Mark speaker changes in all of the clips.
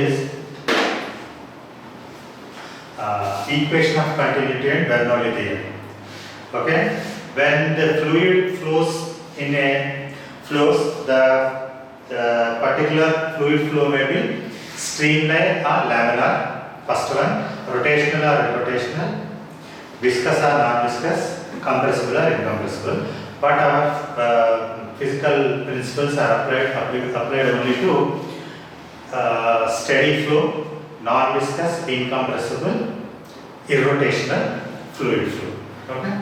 Speaker 1: is equation of continuity and Bernoulli theorem. Okay, when the fluid flows in a the particular fluid flow may be streamline or laminar. First one, rotational or irrotational, viscous or non-viscous, compressible or incompressible. But our physical principles are applied only to steady flow, non-viscous, incompressible, irrotational fluid flow. Okay.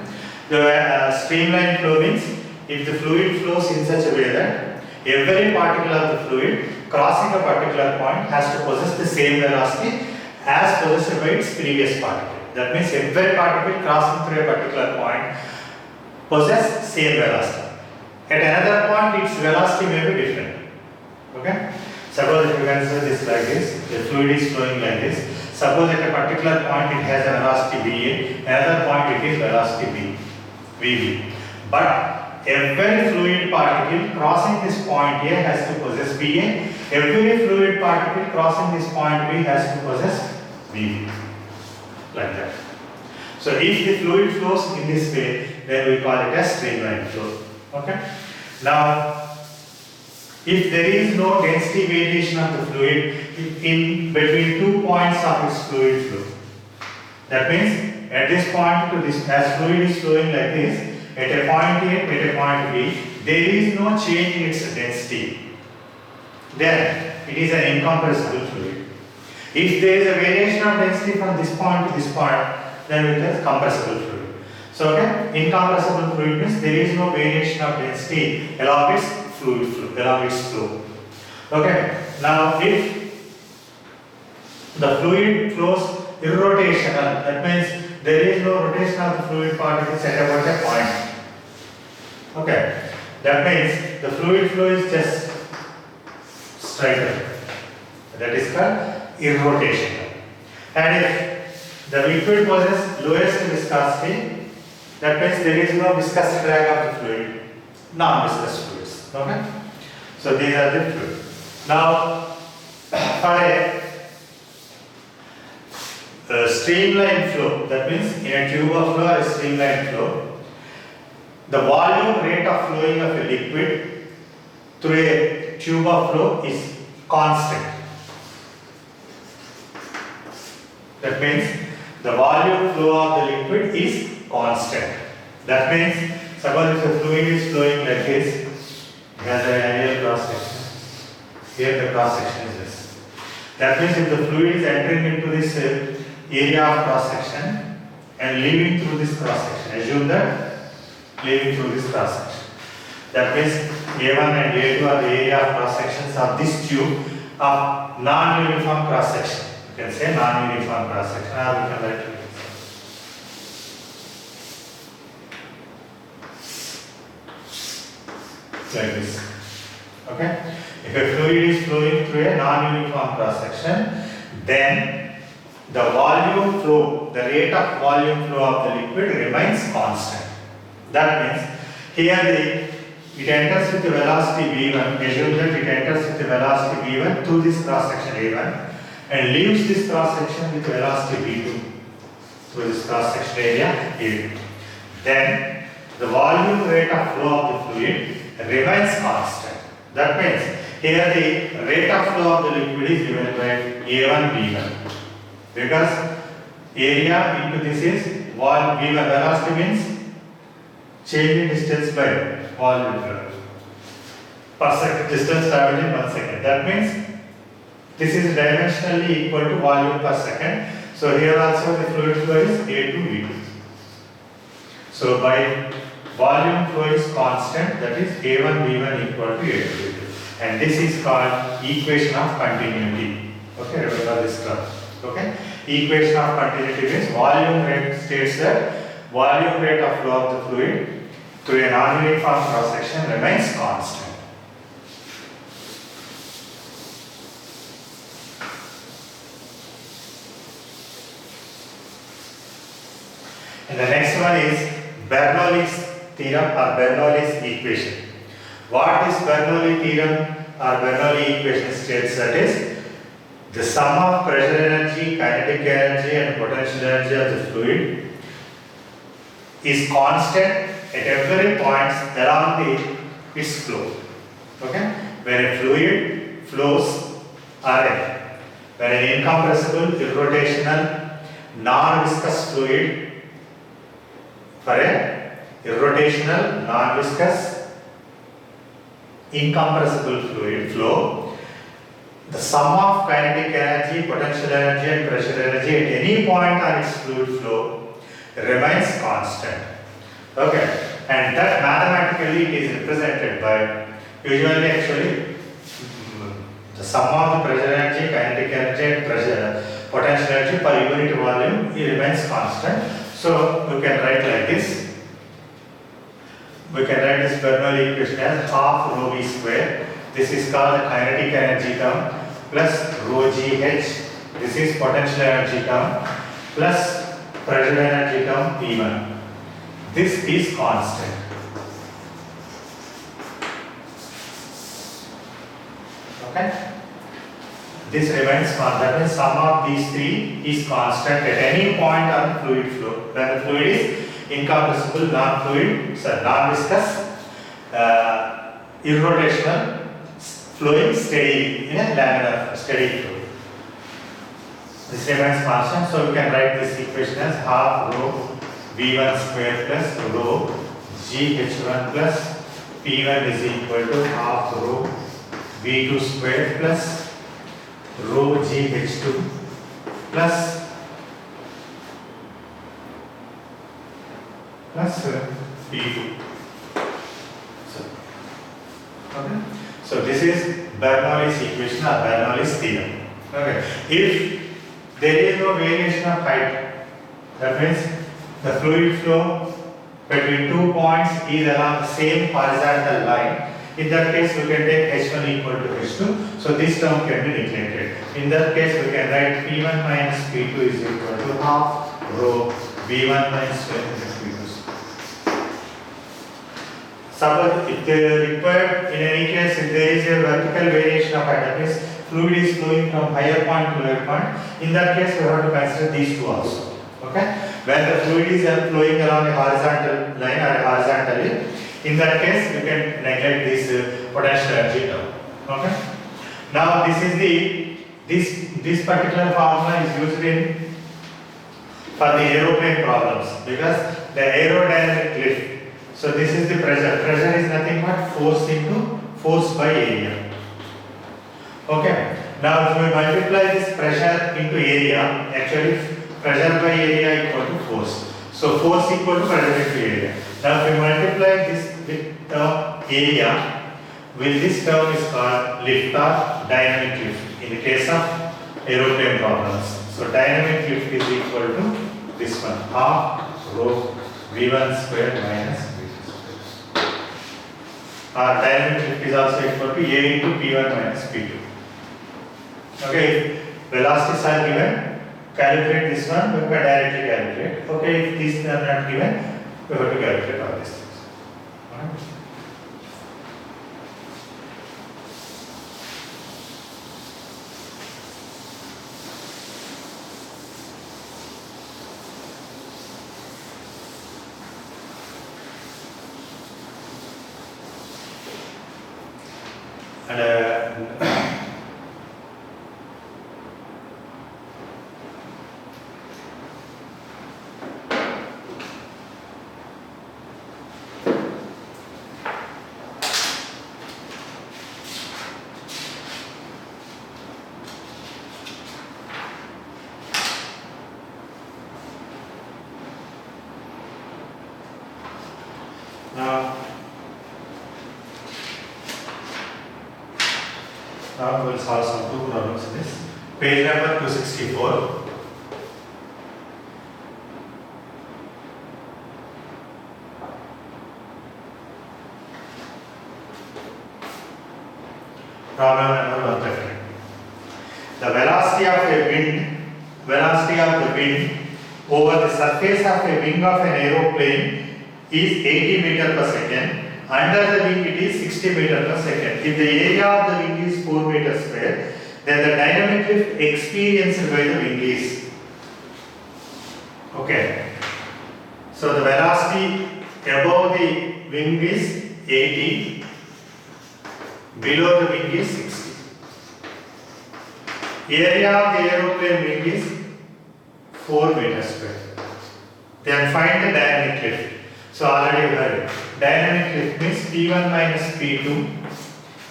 Speaker 1: The streamline flow means if the fluid flows in such a way that every particle of the fluid crossing a particular point has to possess the same velocity as possessed by its previous particle. That means every particle crossing through a particular point possess same velocity. At another point, its velocity may be different. Okay. Suppose if you consider this like this, the fluid is flowing like this. Suppose at a particular point it has a velocity VA, another point it is velocity VB. But every fluid particle crossing this point A has to possess VA, every fluid particle crossing this point B has to possess VB. Like that. So if the fluid flows in this way, then we call it a streamline flow. Okay. Now, if there is no density variation of the fluid in between 2 points of its fluid flow, that means at this point to this, as fluid is flowing like this, at a point A, at a point B, there is no change in its density. Then it is an incompressible fluid. If there is a variation of density from this point to this point, then it is compressible fluid. So, okay, incompressible fluid means there is no variation of density along its fluid flow, along its flow. Okay. Now, if the fluid flows irrotational, that means there is no rotation of the fluid particles at about a point. Okay. That means the fluid flow is just straight. That is called irrotational. And if the liquid possesses lowest viscosity, that means there is no viscous drag of the fluid, non-viscous fluids. Okay. So these are the fluids. Now, for a streamline flow, that means in a tube of flow or a streamline flow, the volume rate of flowing of a liquid through a tube of flow is constant. That means the volume flow of the liquid is constant. That means suppose if the fluid is flowing like this, it has an ideal cross section. Here the cross section is this. That means if the fluid is entering into this area of cross section and leaving through this cross section, assume that leaving through this cross section. That means A1 and A2 are the area of cross sections of this tube of non-uniform cross section. You can say non-uniform cross section, or we can write it like this. Okay. If a fluid is flowing through a non-uniform cross section, then the volume flow, the rate of volume flow of the liquid remains constant. That means here it enters with the velocity v1, assume that it enters with the velocity v1 through this cross section a1 and leaves this cross section with velocity v2 through this cross section area a2. Then the volume rate of flow of the fluid remains constant. That means here the rate of flow of the liquid is given by a1 v1, because area into this is v1, velocity means change in distance by volume per second, distance traveled in 1 second. That means this is dimensionally equal to volume per second. So here also the fluid flow is A to V2. So by volume flow is constant, that is A1 V1 equal to A to V2. And this is called equation of continuity. Okay, remember this term. Okay, equation of continuity means volume rate states that volume rate of flow of the fluid through a non-uniform cross section remains constant. And the next one is Bernoulli's theorem or Bernoulli's equation. What is Bernoulli theorem or Bernoulli equation states? That is, The sum of pressure energy, kinetic energy and potential energy of the fluid is constant at every point along its flow. Okay? When a fluid flows Rn, when an incompressible, irrotational, non-viscous fluid for a irrotational, non-viscous, incompressible fluid flow, the sum of kinetic energy, potential energy and pressure energy at any point on its fluid flow remains constant. Okay, and that mathematically it is represented by usually actually the sum of the pressure energy, kinetic energy and pressure potential energy per unit volume it remains constant. So we can write like this. We can write this Bernoulli equation as half rho v square. This is called the kinetic energy term plus rho gh. This is potential energy term plus pressure energy term P1. This is constant. Okay? This remains constant. That means sum of these three is constant at any point on the fluid flow. When the fluid is incompressible, non-viscous, irrotational, flowing steady in a laminar steady flow. This remains constant, so we can write this equation as half rho v1 square plus rho gh1 plus p1 is equal to half rho v2 square plus rho gh2 plus p2. So this is Bernoulli's equation or Bernoulli's theorem. Okay. If there is no variation of height, that means the fluid flow between 2 points is along the same horizontal line. In that case, we can take h1 equal to h2. So this term can be neglected. In that case, we can write p1 minus p2 is equal to half rho v1 minus p2. Suppose if required, in any case, if there is a vertical variation of height, that means fluid is flowing from higher point to lower point, in that case we have to consider these two also. Okay? When the fluid is flowing along a horizontal line or horizontally, in that case we can neglect this potential energy term. Okay? Now this particular formula is used for the aeroplane problems because the aerodynamic lift. So this is the pressure. Pressure is nothing but force by area. Okay. Now if we multiply this pressure into area, actually pressure by area equal to force. So force equal to pressure into area. Now if we multiply this with term area, with this term is called lift or dynamic lift in the case of aeroplane problems. So dynamic lift is equal to this one, half rho v1 square minus our dynamic lift is also equal to A into P1 minus P2. Okay, if velocities are given, calibrate this one, we can directly calculate. Okay, if these are not given, we have to calculate all these things. Alright. Now we will solve some two problems in this. Page number 264. Problem number 130. The velocity of the wind over the surface of a wing of an aeroplane is 80 meter per second. Under the wing it is 60 meter per second. If the area of the wing is 4 meters square, then the dynamic lift experienced by the wing is. Okay. So the velocity above the wing is 80, below the wing is 60. Area of the aeroplane wing is 4 meters square. Then find the dynamic lift. So already we heard it. Dynamic lift means P1 minus P2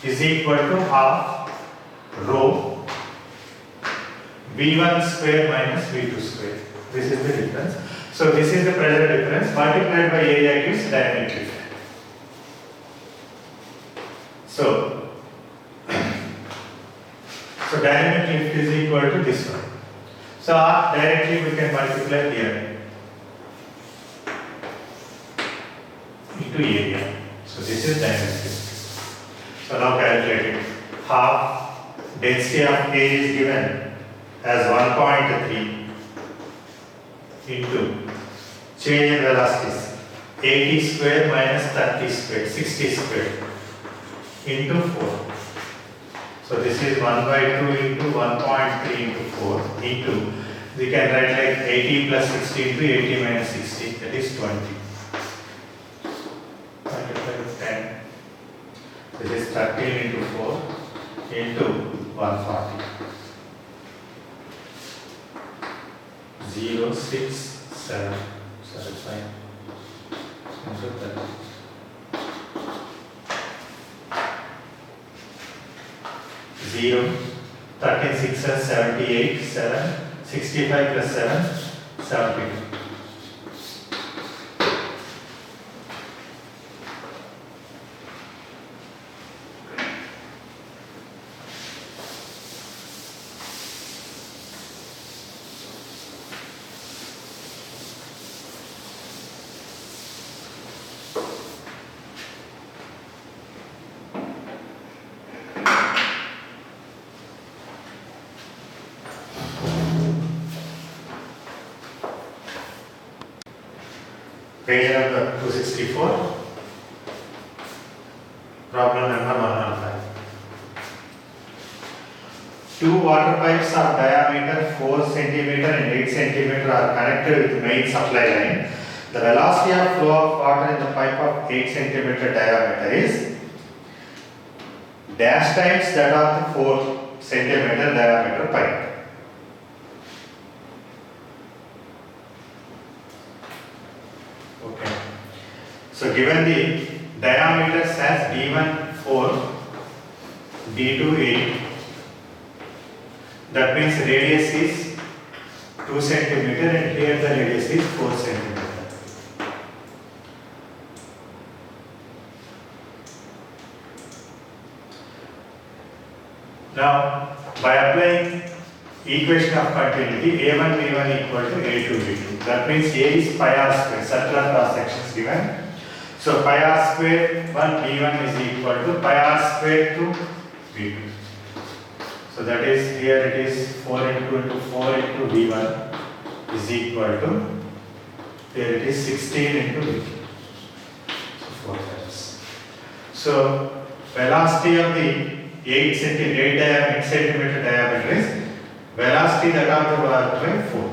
Speaker 1: is equal to half rho V1 square minus V2 square. This is the difference. So this is the pressure difference multiplied by area gives dynamic lift. So dynamic lift is equal to this one. So directly we can multiply here into area. So this is dynamic lift. So now calculate it. Half density of air is given as 1.3 into change in velocities 80 square minus 30 square 60 square into 4. So this is 1 by 2 into 1.3 into 4 into, we can write like 80 plus 60 into 80 minus 60, that is 20. Multiply with 10. This is 13 into 4 into 140. 0, 6, 7. So that's fine. Into 30. 0, 13, 6, 78, 7, 65 plus 7, 72. Page number 264, problem number 115. Two water pipes of diameter 4 cm and 8 cm are connected with the main supply line. The velocity of flow of water in the pipe of 8 cm diameter is dash times that of the 4 cm diameter pipe. So given the diameters as D1 4, D2 8, that means radius is 2 cm and here the radius is 4 cm. Now by applying equation of continuity A1 V1 equal to A2 V2, that means A is pi r square, circular cross section is given. So pi r square 1 V1 is equal to pi r square 2 V2. So that is, here it is 4 into 4 into V1 is equal to, here it is 16 into V2. So 4 times. So velocity of the 8 centimeter diameter is velocity that of the water by 4.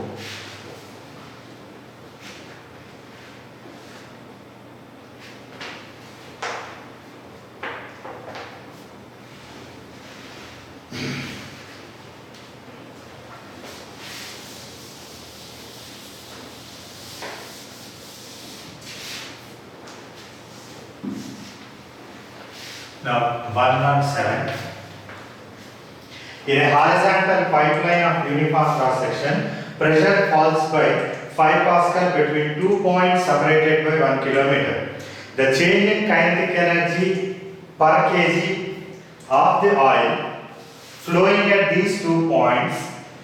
Speaker 1: Now 117. In a horizontal pipeline of uniform cross section, pressure falls by 5 Pascal between 2 points separated by 1 kilometer. The change in kinetic energy per kg of the oil flowing at these 2 points,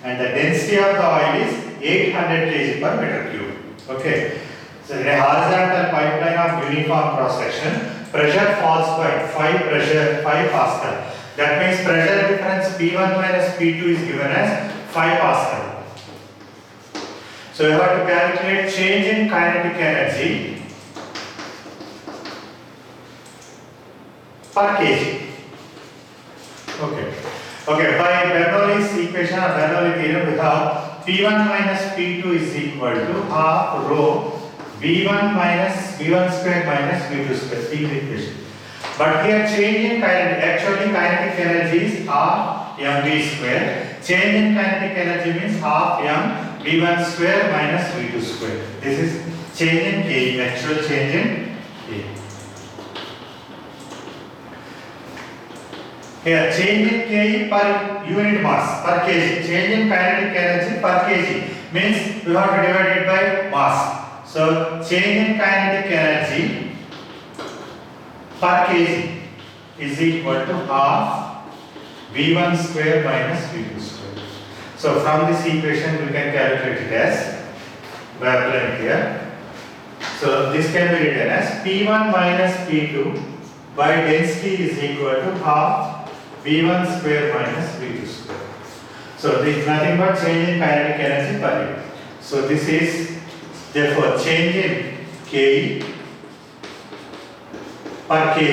Speaker 1: and the density of the oil is 800 kg per meter cube. Okay. So in a horizontal pipeline of uniform cross section, pressure falls by 5 Pascal. That means pressure difference P1 minus P2 is given as 5 Pascal. So you have to calculate change in kinetic energy per kg. Okay. Okay, by Bernoulli's equation or Bernoulli theorem, we have P1 minus P2 is equal to half rho V1 minus V1 square minus V2 square. See the equation. But here change in kinetic, actually kinetic energy is half mv square. Change in kinetic energy means half m V1 square minus V2 square. This is change in K, actual change in K. Here change in K per unit mass per kg. Change in kinetic energy per kg means we have to divide it by mass. So change in kinetic energy per kg is equal to half V1 square minus V2 square. So from this equation we can calculate it as by applying here. So this can be written as P1 minus P2 by density is equal to half V1 square minus V2 square. So this is nothing but change in kinetic energy per unit. So this is therefore change in K per kg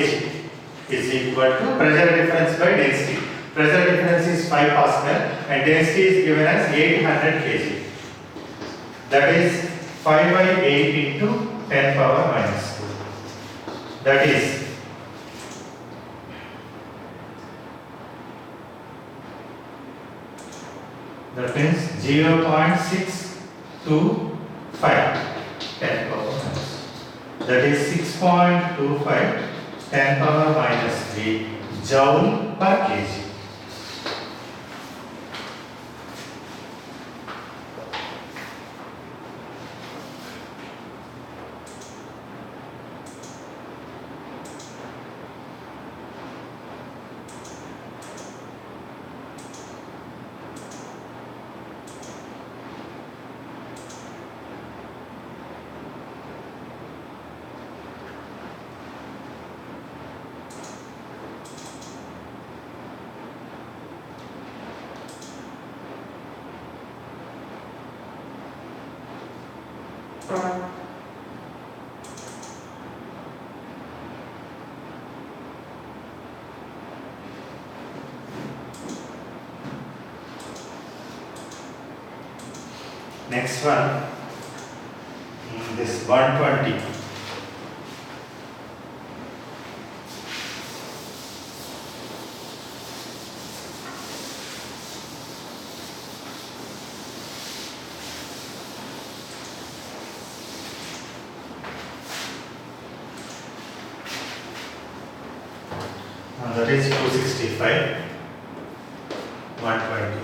Speaker 1: is equal to pressure difference by density. Pressure difference is 5 Pascal and density is given as 800 kg. That is 5 by 8 into 10 power minus 2. That is that means 0.625 10 power minus. That is 6.25 10 power minus 3 joule per kg. Next one, this 120. That is 265, 120.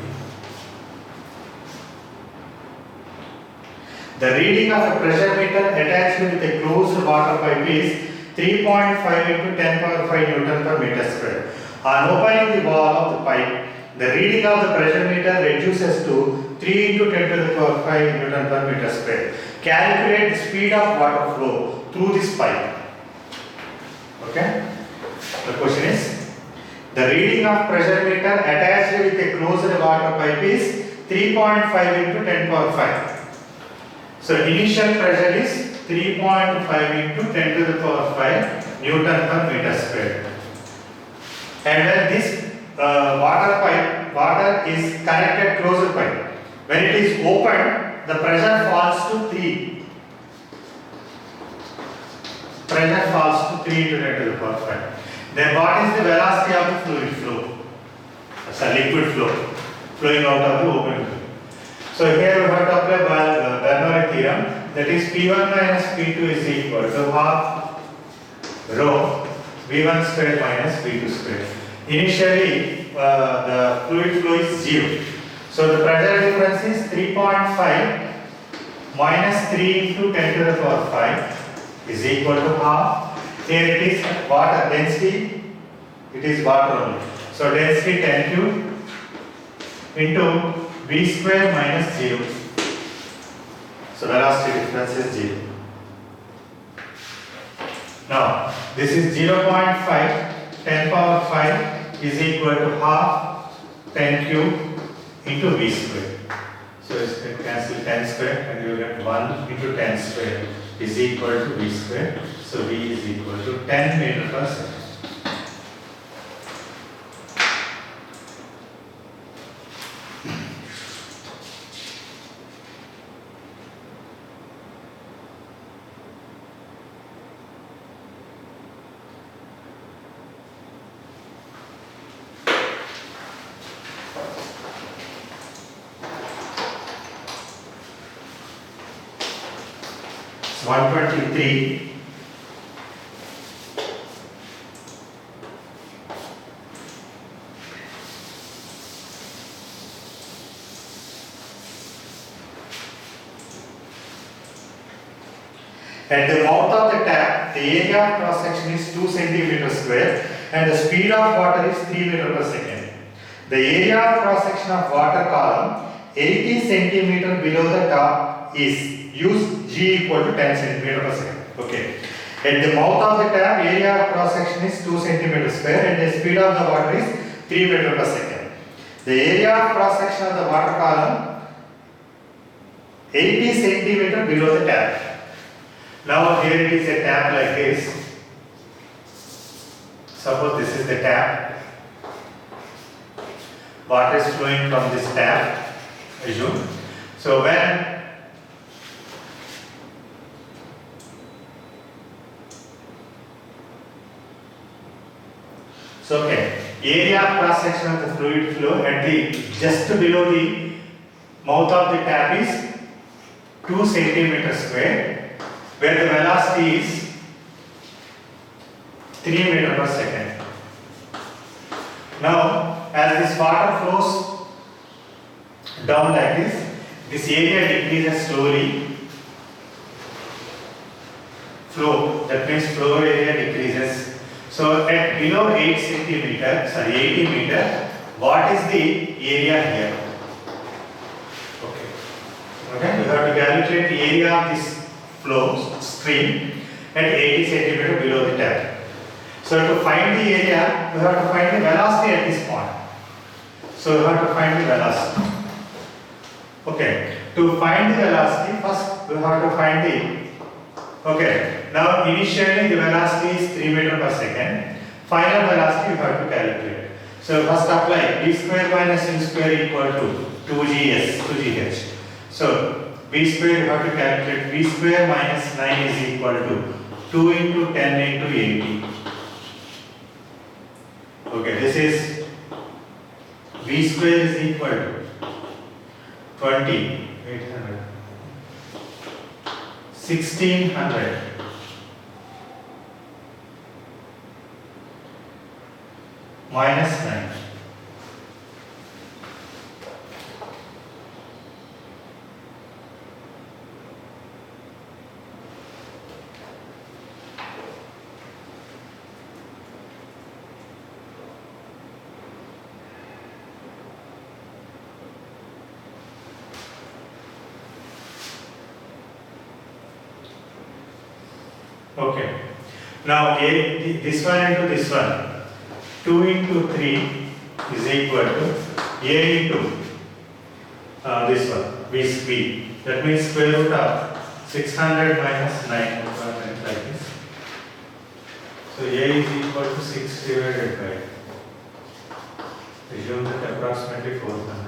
Speaker 1: The reading of a pressure meter attached with a closed water pipe is 3.5 into 10 power 5 Newton per meter square. On opening the wall of the pipe, the reading of the pressure meter reduces to 3 into 10 to the power 5 Newton per meter square. Calculate the speed of water flow through this pipe. Okay? The question is, the reading of pressure meter attached with a closed water pipe is 3.5 into 10 power 5. So initial pressure is 3.5 into 10 to the power 5 Newton per meter square. And when this water is connected closed pipe, when it is opened, the pressure falls to 3. Pressure falls to 3 into 10 to the power 5. Then what is the velocity of the fluid flow? It's a liquid flow flowing out of the open tube. So here we have to apply Bernoulli theorem, that is P1 minus P2 is equal to half rho V1 square minus V2 square. Initially the fluid flow is 0. So the pressure difference is 3.5 minus 3 into 10 to the power 5 is equal to half. Here it is water density, it is water only. So density 10 cube into V square minus 0. So velocity difference is 0. Now this is 0.5 10 power 5 is equal to half 10 cube into V square. So you can cancel 10 square and you get 1 into 10 square is equal to V square. So V is equal to 10 meter per second. 123 At the mouth of the tap, the area of cross section is 2 centimeters square and the speed of water is 3 meters per second. The area of cross section of water column 80 centimeters below the top is use G equal to 10 centimeters per second. Okay. At the mouth of the tap, area of cross section is 2 centimeters square and the speed of the water is 3 meters per second. The area of cross section of the water column 80 centimeters below the tap. Now here it is a tap like this. Suppose this is the tap. Water is flowing from this tap. Assume. So when area of cross section of the fluid flow at the just below the mouth of the tap is 2 centimeters square. Where the velocity is 3 meters per second. Now, as this water flows down like this area decreases slowly. Flow, that means flow area decreases. So, at below 80 meter, what is the area here? Okay, you have to calculate the area of this flow stream at 80 centimeters below the tap. So to find the area, you have to find the velocity at this point. So you have to find the velocity. Okay, to find the velocity, first you have to find the. Okay, now initially the velocity is 3 meters per second. Final velocity you have to calculate. So first apply b square minus m square equal to 2gh. So b square you have to calculate b square minus 9 is equal to 2 into 10 into 80. Okay, this is b square is equal to 20, 800, 1600 minus 9. Okay. Now this one into this one. 2 into 3 is equal to a into this one, b. That means square root of 600 minus 9 like this. So a is equal to 6 divided by. Assume that approximately 400.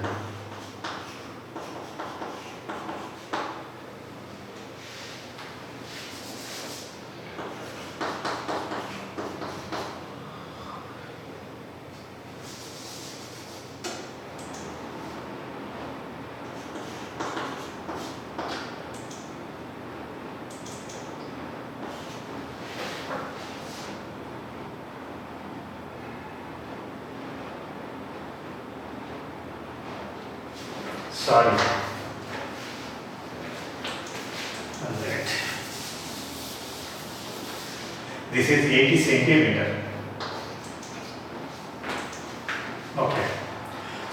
Speaker 1: Sorry. 100. This is 80 centimeter. Okay.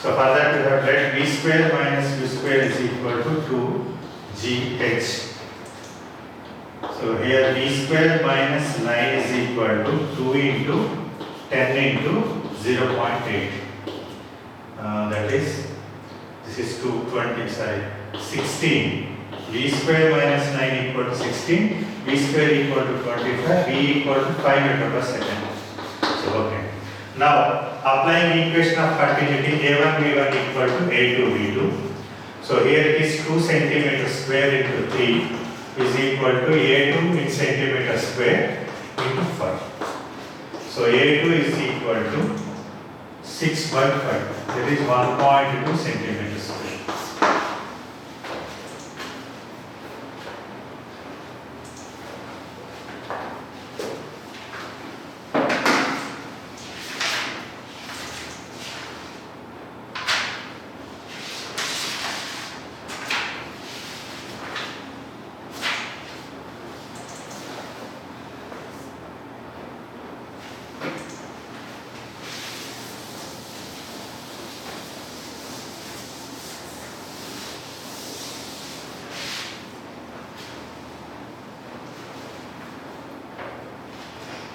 Speaker 1: So for that we have write v square minus u square is equal to 2gh. So here v square minus 9 is equal to 2 into 10 into 0.8. That is, this is 16. V square minus 9 equal to 16. V square equal to 25. V equal to 5 meters per second. So okay. Now applying equation of continuity A1 V1 equal to A2 V2. So here it is 2 centimeters square into 3 is equal to A2 in centimeters square into 5. So A2 is equal to 6 by 5. That is 1.2 centimeters square.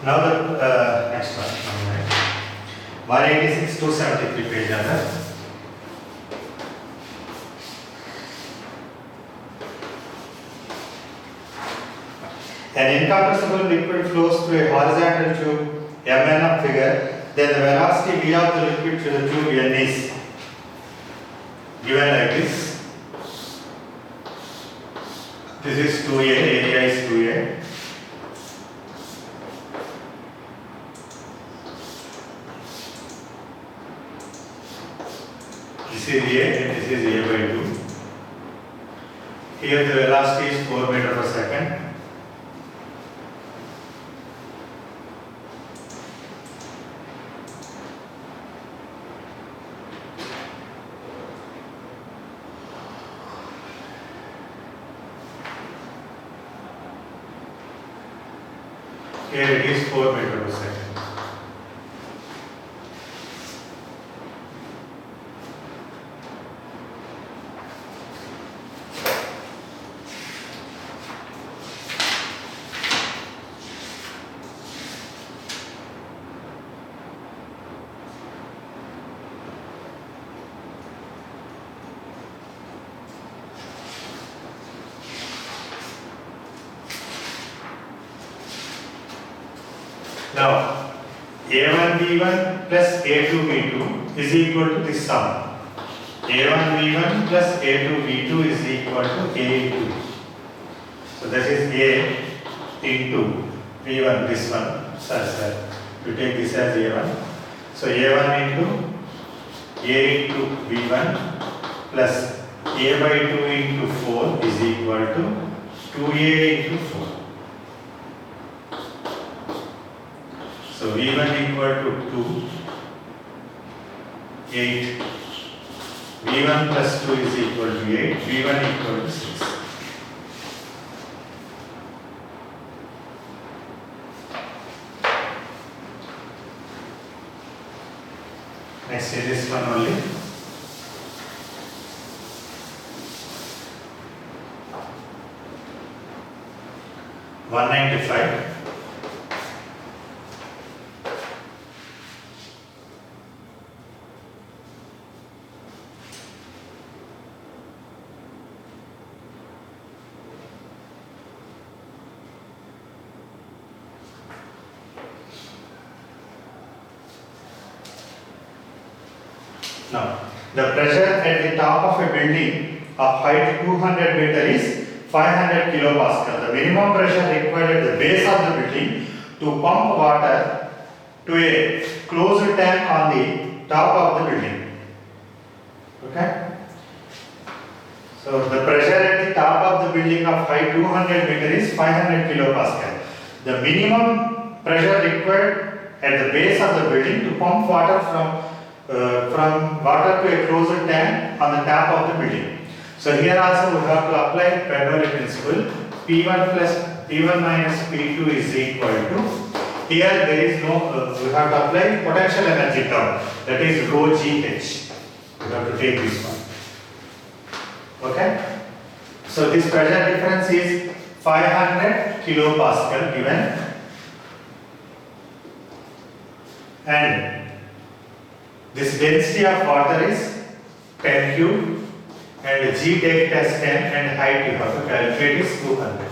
Speaker 1: Now the next one. 186 to 73 page under. An incompressible liquid flows through a horizontal tube Mn of figure, then the velocity V of the liquid to the tube N is given like this. This is 2A, area is 2A. This is A and this is A by 2. Here the velocity is 4 meter per second. Here it is 4 meter per second. Now, A1V1 plus A2V2 is equal to this sum. A1V1 plus A2V2 is equal to A into. So this is A into V1, this one. Sir, you take this as A1. So A1 into A into V1 plus A by 2 into 4 is equal to 2A into 4. So V1 equal to 2, 8. V1 plus 2 is equal to 8. V1 equal to 6. Next is this one only. $195. Now, the pressure at the top of a building of height 200 meter is 500 kilopascal. The minimum pressure required at the base of the building to pump water to a closed tank on the top of the building. Okay? So, the pressure at the top of the building of height 200 meter is 500 kilopascal. The minimum pressure required at the base of the building to pump water from water to a closed tank on the top of the building. So here also we have to apply Bernoulli principle. P1 plus P1 minus P2 is equal to, here there is no, we have to apply potential energy term, that is rho GH. We have to take this one. Okay? So this pressure difference is 500 kilopascal given, and this density of water is 10 cube, and G take it as 10, and height you have to calculate is 200.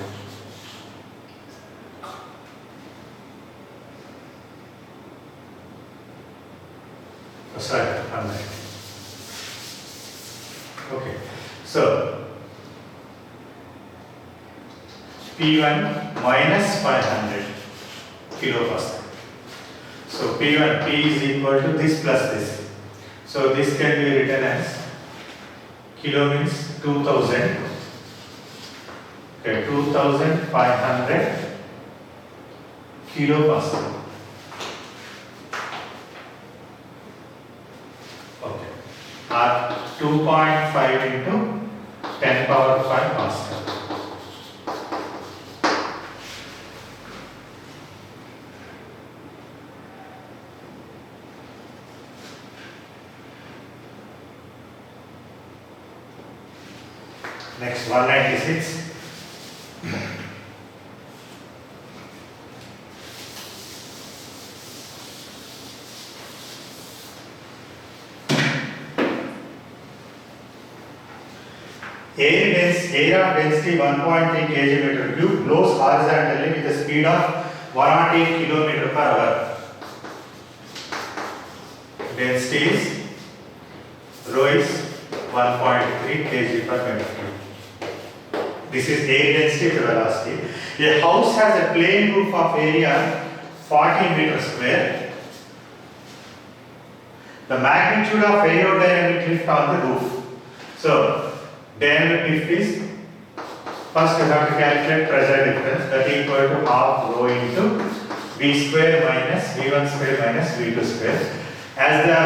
Speaker 1: Oh, sorry, 100. Okay, so P1 minus 500 kilopascal. So P1, P is equal to this plus this. So this can be written as kilo means 2000. Okay, 2500 kilopascal. Okay, or 2.5 into 10 power 5 pascal. Next 196. Air of density 1.3 kg meter cube blows horizontally with a speed of 108 km per hour. Density is rho is 1.3 kg per meter cube. This is air density to velocity. A house has a plain roof of area 40 meters square. The magnitude of aerodynamic lift on the roof. So, dynamic lift is, first you have to calculate pressure difference, that is equal to half rho into v square minus v1 square minus v2 square. As the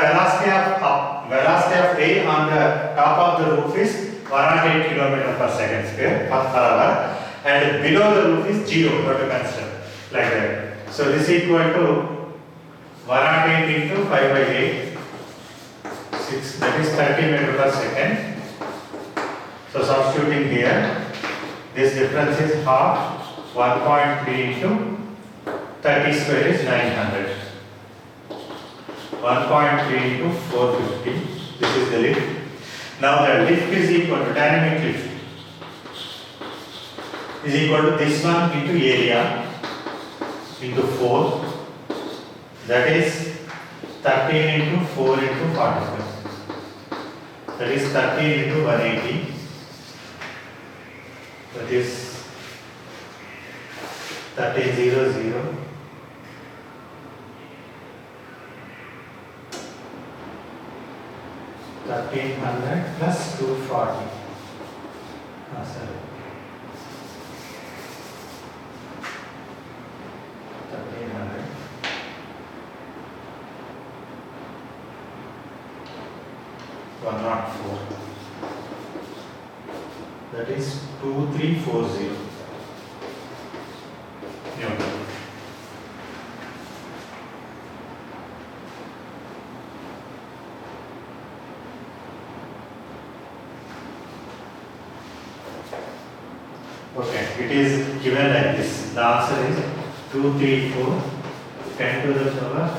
Speaker 1: velocity of air on the top of the roof is 108 km per second square per hour, and below the roof is 0, you have to consider like that. So this is equal to 108 into 5 by 8, 6, that is 30 meter per second. So substituting here, this difference is half, 1.3 into 30 square is 900. 1.3 into 450, this is the lift. Now the lift is equal to dynamic lift is equal to this one into area into 4, that is 13 into 4 into 45, that is 13 into 180, that is 1300. 1300 plus 240. Sorry. 1300. 104. That is 2340. Newton. Okay, it is given like this. The answer is 234, 10 to the power 4.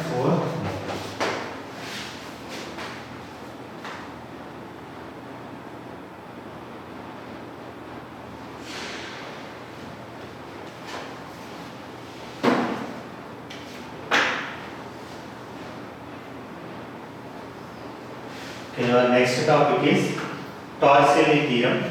Speaker 1: Okay, our next topic is Torricelli theorem.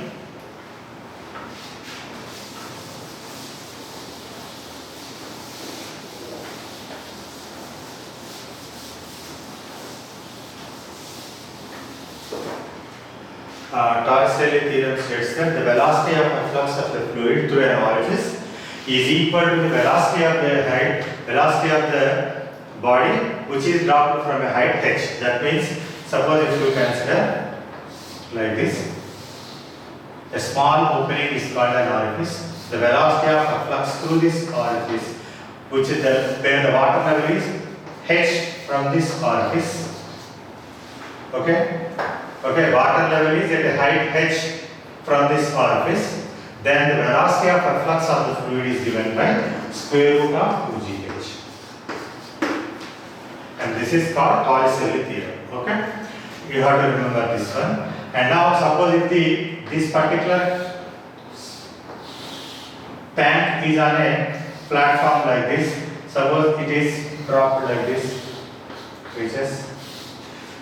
Speaker 1: Torricelli theorem states that the velocity of efflux of the fluid through an orifice is equal to the velocity of the body, which is dropped from a height h. That means, suppose if you consider like this, a small opening is called an orifice. The velocity of efflux through this orifice, which is where the water level is h from this orifice. Okay, water level is at a height h from this orifice. Then the velocity of efflux of the fluid is given by square root of 2gh. And this is called Torricelli theorem. Okay, you have to remember this one. And now suppose if this particular tank is on a platform like this. Suppose it is dropped like this, reaches.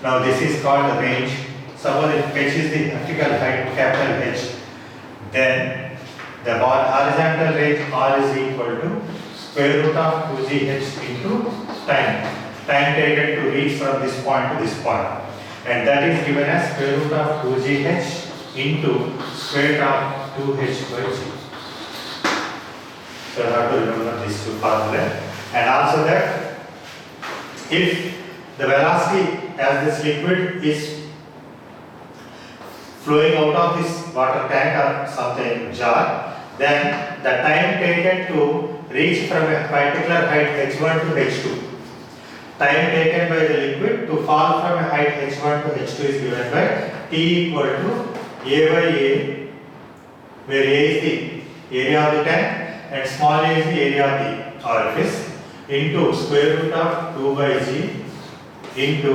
Speaker 1: Now this is called the range. Suppose if h is the vertical height, capital H, then the horizontal range r is equal to square root of 2gh into time taken to reach from this point to this point, and that is given as square root of 2gh into square root of 2h by g. So you have to remember these two formulas, and also that if the velocity as this liquid is flowing out of this water tank or something jar, then the time taken to reach from a particular height h1 to h2, time taken by the liquid to fall from a height h1 to h2 is given by T equal to A by A, where A is the area of the tank and small a is the area of the orifice, into square root of 2 by g into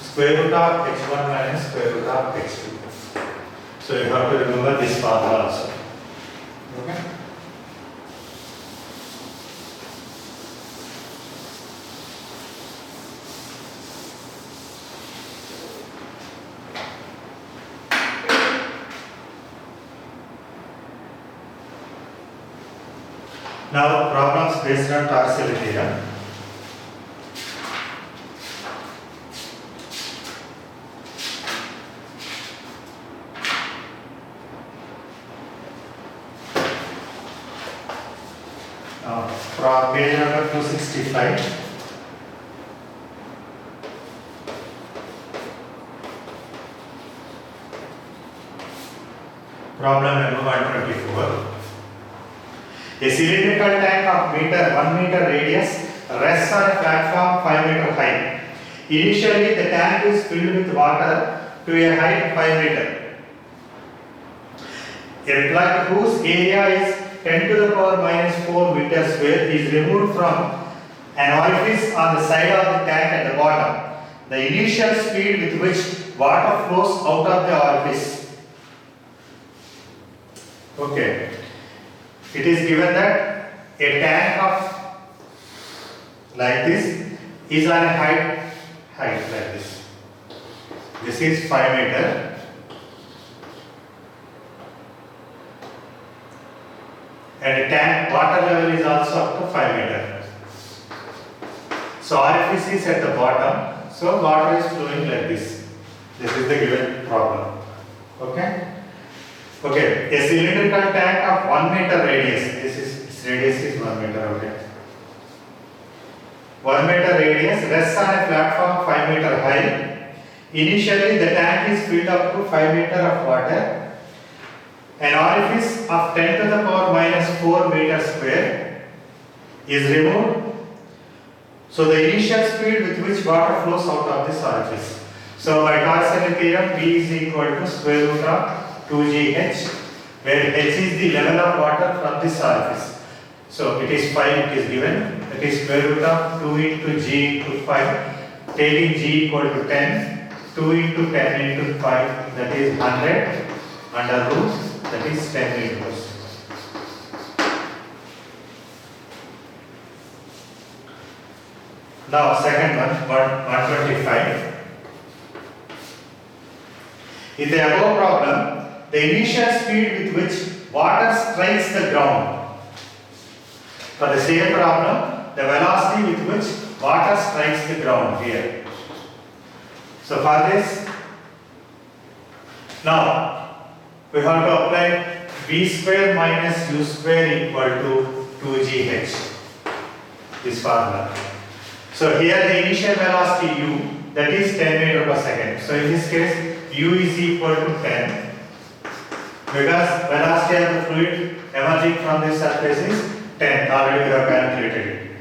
Speaker 1: square root of h1 minus square root of h2. So you have to remember this formula also. Okay. Now problems based on Torricelli theorem. From page number 265. Problem number 124. A cylindrical tank of 1 meter radius rests on a platform 5 meter high. Initially, the tank is filled with water to a height 5 meter. A plug whose area is 10 to the power minus 4 meters square is removed from an orifice on the side of the tank at the bottom. The initial speed with which water flows out of the orifice. Okay. It is given that a tank of like this is on a height like this. This is 5 meter. And a tank water level is also up to 5 meter. So orifice is at the bottom. So water is flowing like this. This is the given problem. Okay. Okay, a cylindrical tank of 1 meter radius. Its radius is 1 meter. Okay. 1 meter radius rests on a platform 5 meter high. Initially, the tank is filled up to 5 meter of water. An orifice of 10 to the power minus 4 meter square is removed. So the initial speed with which water flows out of this orifice. So by Torricelli theorem, V is equal to square root of 2gh, where h is the level of water from this surface. So it is 5, it is given. It is square root of 2 into g into 5, taking g equal to 10, 2 into 10 into 5, that is 100, under root, that is 10 meters. Now second one, 125. In the above problem, the initial speed with which water strikes the ground. For the same problem, the velocity with which water strikes the ground here. So for this, now we have to apply v square minus u square equal to 2gh, this formula. So here the initial velocity u, that is 10 meter per second. So in this case, u is equal to 10. Because velocity of the fluid emerging from this surface is 10, already we have calculated it.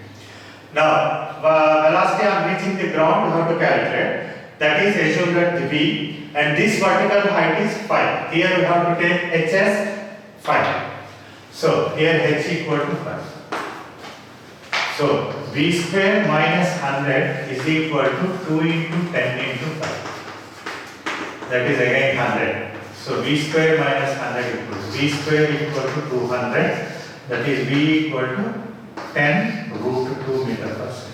Speaker 1: Now, velocity on reaching the ground we have to calculate. That is assumed at the v, and this vertical height is 5. Here we have to take h as 5. So here h equal to 5. So v square minus 100 is equal to 2 into 10 into 5. That is again 100. So v square minus 100 equals v square equal to 200, that is v equal to 10 root 2 meter per second.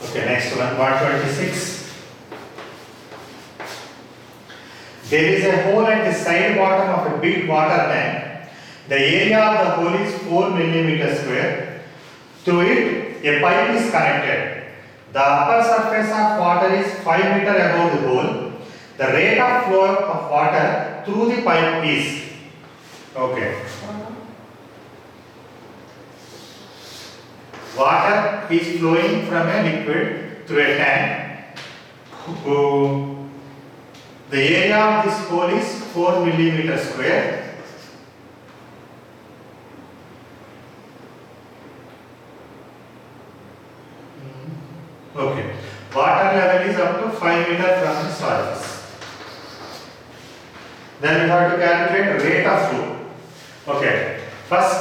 Speaker 1: Okay, next one, 126. There is a hole at the side bottom of a big water tank. The area of the hole is 4 millimeters square. Through it, a pipe is connected. The upper surface of water is 5 meters above the hole. The rate of flow of water through the pipe is, okay. Water is flowing from a liquid through a tank. The area of this hole is 4 millimeters square. Okay. Water level is up to 5 meter from the surface. Then we have to calculate rate of flow. Okay. First,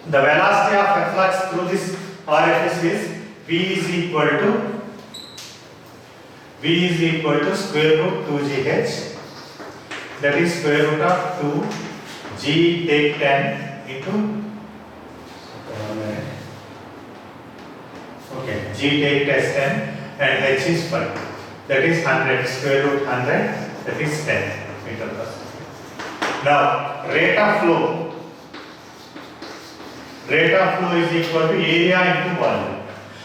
Speaker 1: the velocity of efflux through this orifice is V is equal to square root 2gh. That is square root of 2 g take 10 into okay, g take test 10 and h is 5. That is 100, square root 100, that is 10 meter per second. Now, rate of flow is equal to area into volume.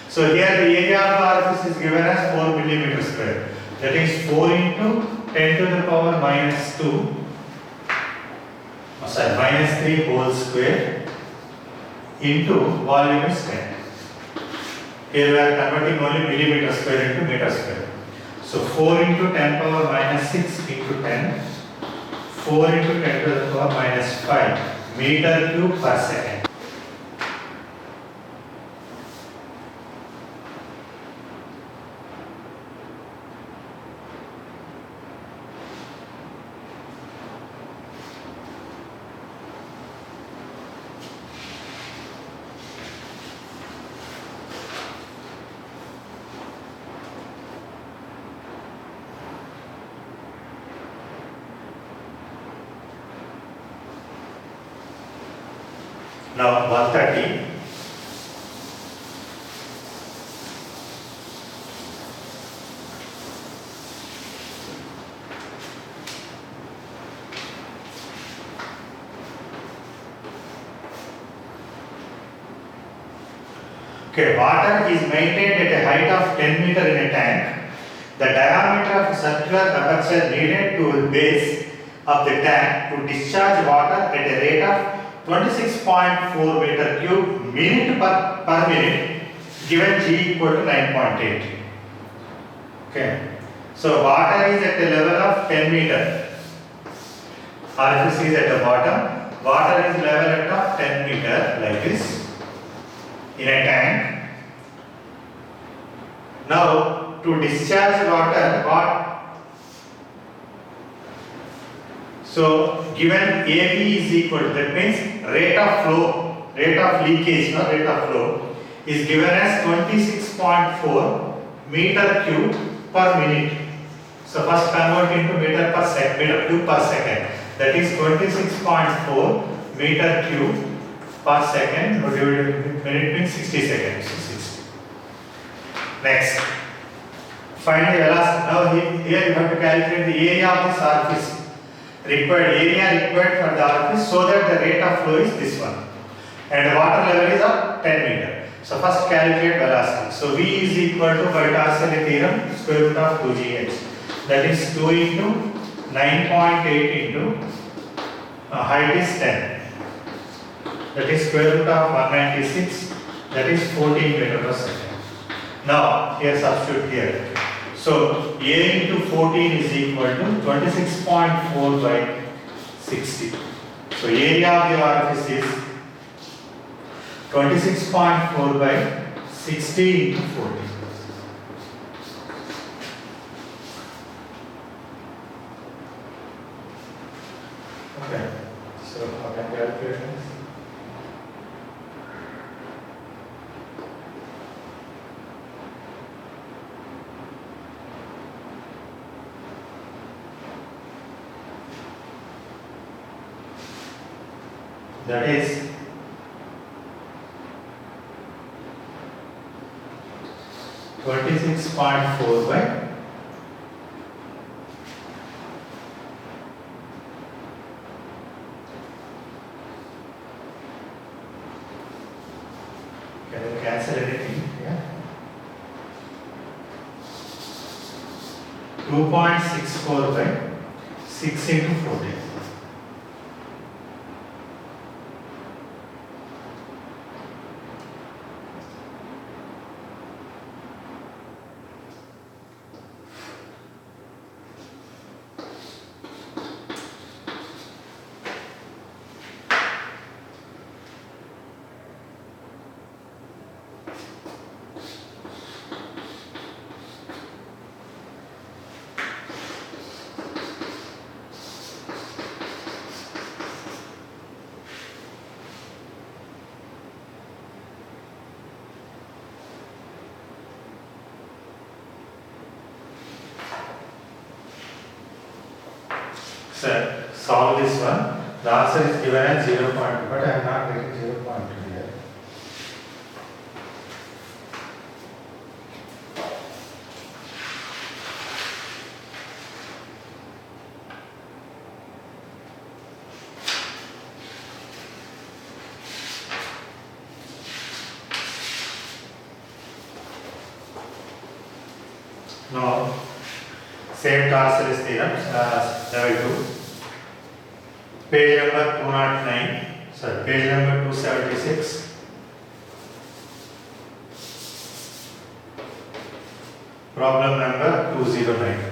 Speaker 1: So here the area of the orifice is given as 4 millimeter square. That is 4 into 10 to the power minus 2, minus 3 whole square into volume is 10. Here we are converting only millimeter square into meter square. So 4 into 10 power minus 6 into 10, 4 into 10 to the power minus 5 meter cube per second. Now 130. Okay, water is maintained at a height of 10 meter in a tank. The diameter of circular aperture needed to base of the tank to discharge water at a rate of 26.4 meter cube minute per minute, given G equal to 9.8. Okay. So water is at a level of 10 meter. Orifice is at the bottom. Water is level at 10 meter like this in a tank. Now to discharge water, so given AB is equal to, that means rate of flow, rate of leakage, not rate of flow, is given as 26.4 meter cube per minute. So first convert into meter cube per second. That is 26.4 meter cube per second divided with minute means 60 seconds. 60. Next, find the velocity. Now here you have to calculate the area of this orifice. Area required for the orifice, so that the rate of flow is this one, and the water level is of 10 meter. So first calculate velocity. So V is equal to, by Torricelli theorem, square root of 2gh. That is 2 into 9.8 into height is 10. That is square root of 196. That is 14 meter per second. Now here substitute here. So A into 14 is equal to 26.4 by 60. So area of the orifice is 26.4 by 60 into 14. Okay. So how can I calculate this? That is 26.4 by 2.64 by 6 into 14. Sir, solve this one. The answer is given as 0.2, but I am not getting 0.2 here. Now, same Torsell's theorem, level 2. Page number 209, sorry, page number 276. Problem number 209.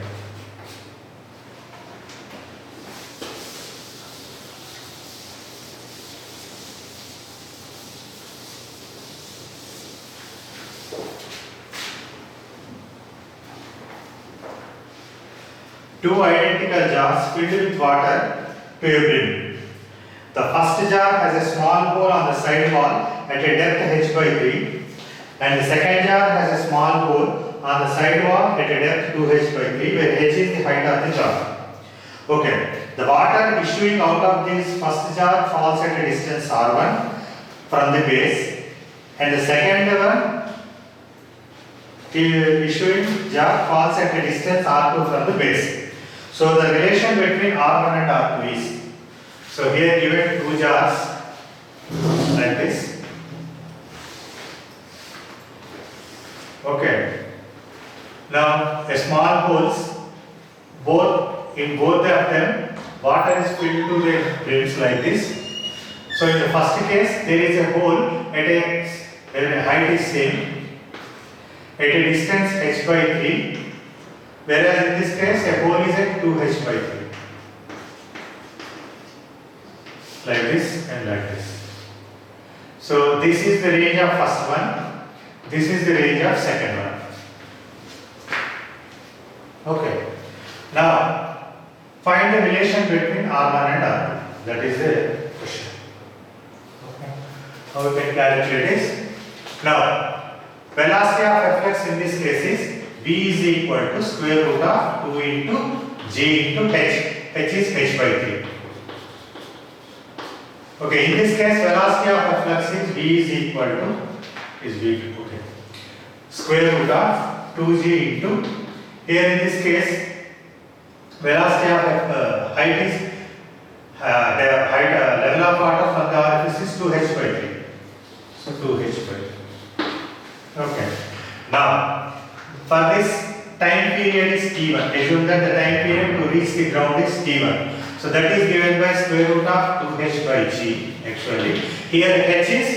Speaker 1: Two identical jars filled with water to a brim. The first jar has a small hole on the side wall at a depth h by 3, and the second jar has a small hole on the side wall at a depth 2h by 3, where h is the height of the jar. Okay, the water issuing out of this first jar falls at a distance r1 from the base, and the second one issuing jar falls at a distance r2 from the base. So the relation between R1 and R2 is, so here given two jars like this. Okay. Now a small holes, in both of them, water is filled to the brims like this. So in the first case, there is a hole at a height is same, at a distance h by 3. Whereas in this case, a hole is at 2h by 3. Like this and like this. So this is the range of first one. This is the range of second one. Okay. Now, find the relation between R1 and R2. That is the question. Okay. How we can calculate this? Now, velocity of Fx in this case is v is equal to square root of 2 into g into h. h is h by 3. Okay, in this case, velocity of the flux is v is equal to okay, square root of 2g into, here in this case, velocity of height is the height level of water from the orifice is 2h by 3. So 2h by 3. Okay. Now, for this time period is t1. Assume that the time period to reach the ground is t1. So that is given by square root of 2h by g. Actually, here h is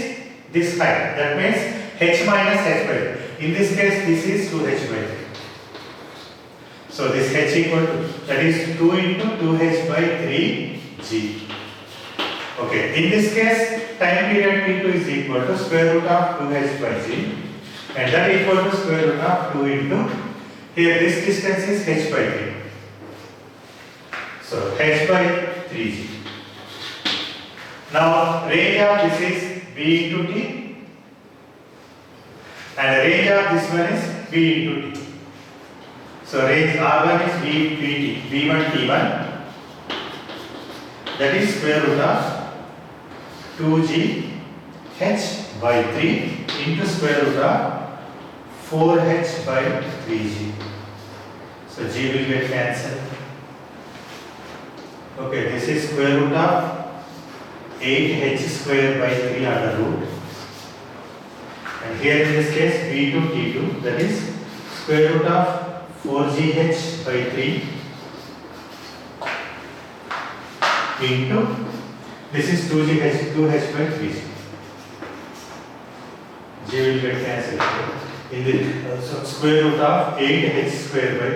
Speaker 1: this height. That means h minus h by 3. In this case, this is 2h by 3. So this h equal to, that is 2 into 2h by 3 g. Okay. In this case, time period t2 is equal to square root of 2h by g. And that equal to square root of 2 into, here this distance is h by 3. So h by 3g. Now range of this is v into t, and the range of this one is v into t. So range r1 is v v1 t1, that is square root of 2g h by 3 into square root of 4h by 3g. So g will get cancelled. Okay, this is square root of 8h square by 3 under root. And here in this case, v2 t2, that is square root of 4gh by 3 into, this is 2h by 3g. G will get cancelled. In the so square root of 8h square by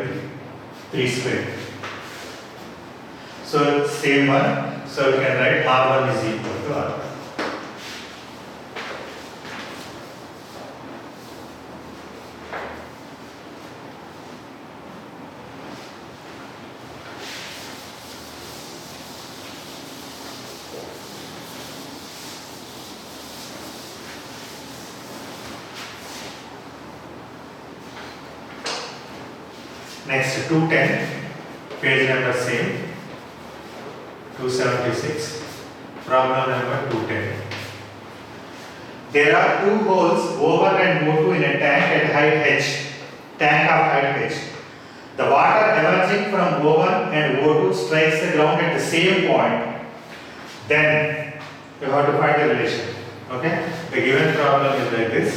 Speaker 1: 3 square. So same one. So we can write R1 is equal to R1. Next 210, page number same. 276. Problem number 210. There are two holes O1 and O2 in a tank at height h. Tank of height h. The water emerging from O1 and O2 strikes the ground at the same point. Then you have to find the relation. Okay? The given problem is like this.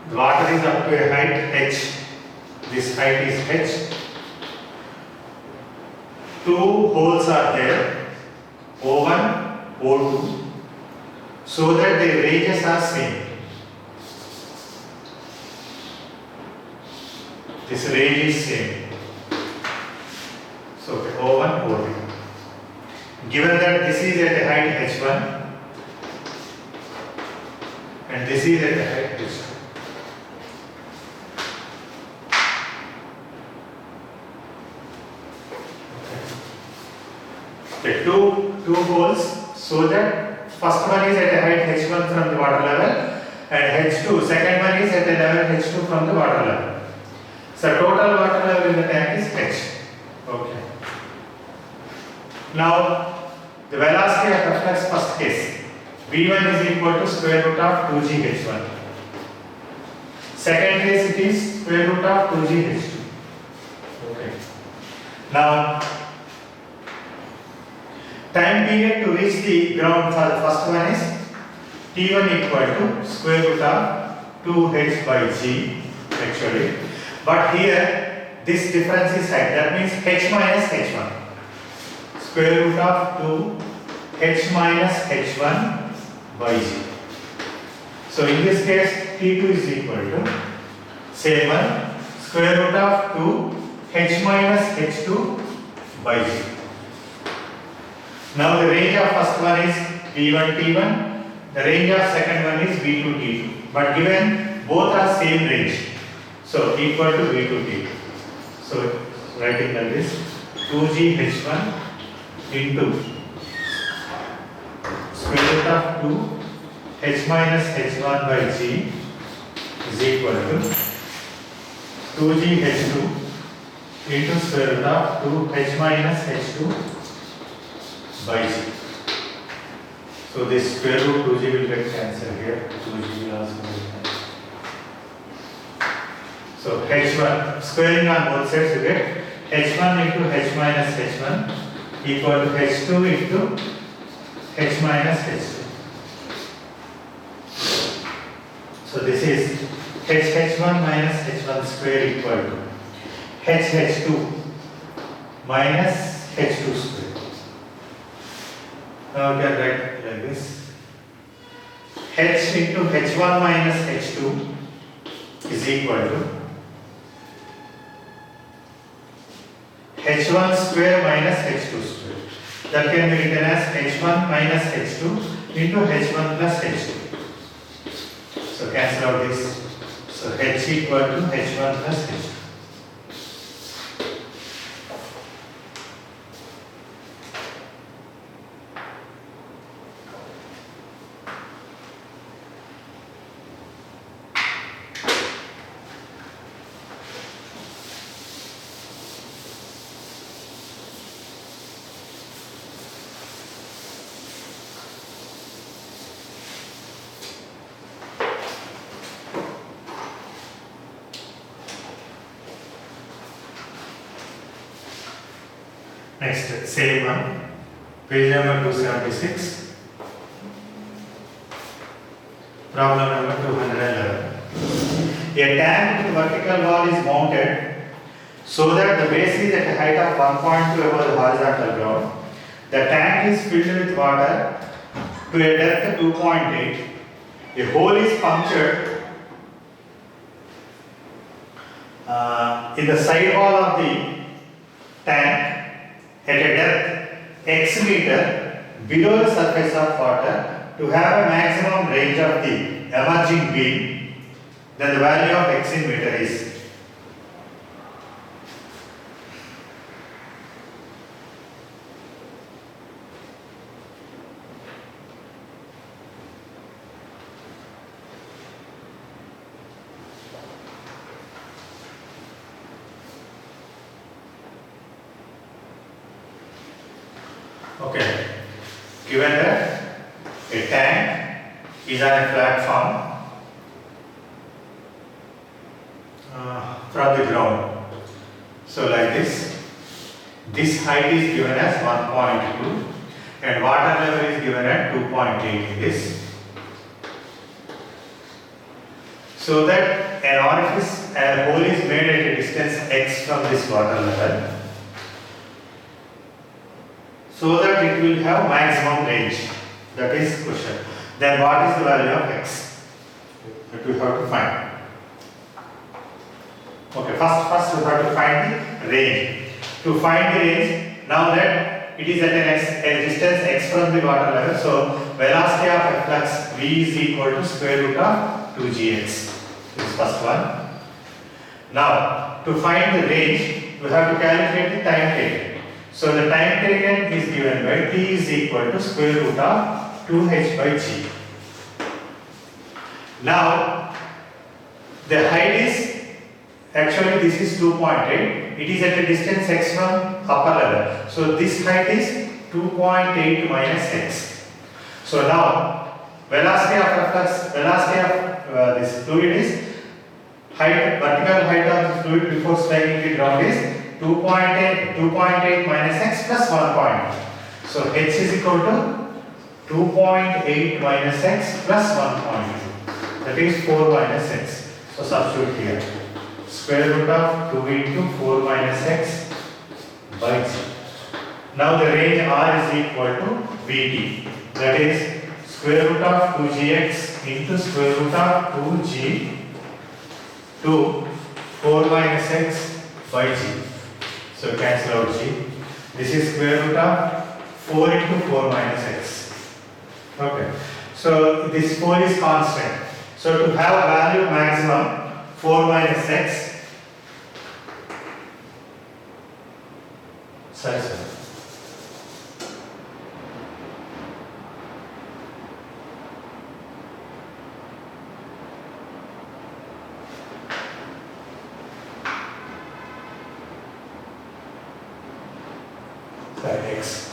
Speaker 1: The water is up to a height h. This height is h. Two holes are there, O1, O2, so that their ranges are same. This range is same. So O1, O2. Given that this is at a height h1 and this is at a height h2. Okay, two holes, so that first one is at a height h1 from the water level and h2, second one is at a level h2 from the water level. So total water level in the tank is h. Okay. Now the velocity of the flux first case, v1 is equal to square root of 2g h1. Second case it is square root of 2g h2. Okay. Now time period to reach the ground for the first one is t1 equal to square root of 2h by g actually. But here this difference is high, that means h minus h1. Square root of 2 h minus h1 by g. So in this case t2 is equal to same one square root of 2 h minus h2 by g. Now the range of first one is v1 t1, the range of second one is v2 t2. But given both are same range, so equal to v2 t2. So writing like this 2g h1 into square root of 2 h minus h1 by g is equal to 2g h2 into square root of 2 h minus h2 by g. So this square root 2g will get cancelled here. 2g will also get cancelled. So h1 squaring on both sides you get h1 into h minus h1 equal to h2 into h minus h2. So this is h1 minus h1 square equal to h2 minus h2 square. Now we can write like this. H into h1 minus h2 is equal to h1 square minus h2 square. That can be written as h1 minus h2 into h1 plus h2. So cancel out this. So h equal to h1 plus h2. Next, same one, page number 276, problem number 211. A tank with vertical wall is mounted so that the base is at a height of 1.2 above the horizontal ground. The tank is filled with water to a depth of 2.8. A hole is punctured in the side wall of the tank at a depth x meter below the surface of water to have a maximum range of the emerging beam, then the value of x in meter is. given that a tank is on a platform from the ground. So like this height is given as 1.2 and water level is given at 2.8 in this. So that an orifice, a hole is made at a distance x from this water level, so that it will have maximum range. That is question. Then what is the value of x? That we have to find. Okay, first we have to find the range. To find the range, now that it is at a distance x from the water level, so velocity of a flux v is equal to square root of 2gx. This is first one. Now, to find the range, we have to calculate the time taken. So the time taken is given by t is equal to square root of 2h by g. Now, the height is, actually this is 2.8. It is at a distance x from upper level. So this height is 2.8 minus x. So now, velocity of a flux, velocity of this fluid is height, vertical height of the fluid before striking the ground is 2.8 minus x plus 1 point. So h is equal to 2.8 minus x plus 1.2. That is 4 minus x. So substitute here. Square root of 2 into 4 minus x by g. Now the range r is equal to vt. That is square root of 2gx into square root of 2g to 4 minus x by g. So cancel out g. This is square root of 4 into 4 minus x. Okay. So this 4 is constant. So to have value maximum 4 minus x. Sorry, sir. X.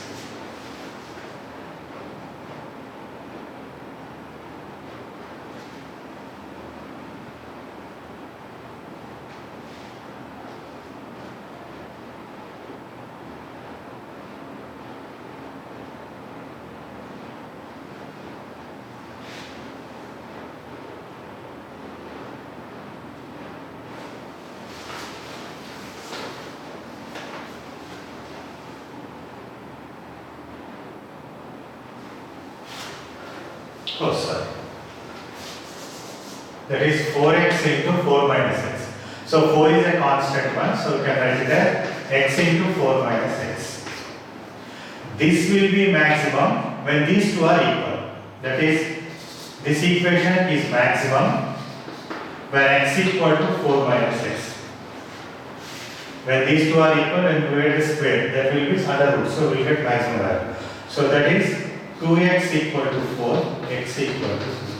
Speaker 1: Oh, sorry. That is 4x into 4 minus x. So 4 is a constant one, so we can write it as x into 4 minus x. This will be maximum when these two are equal. That is, this equation is maximum when x equal to 4 minus x. When these two are equal and divide the square, that will be under root. So we will get maximum value. So that is 2x equal to 4, x equal to 2.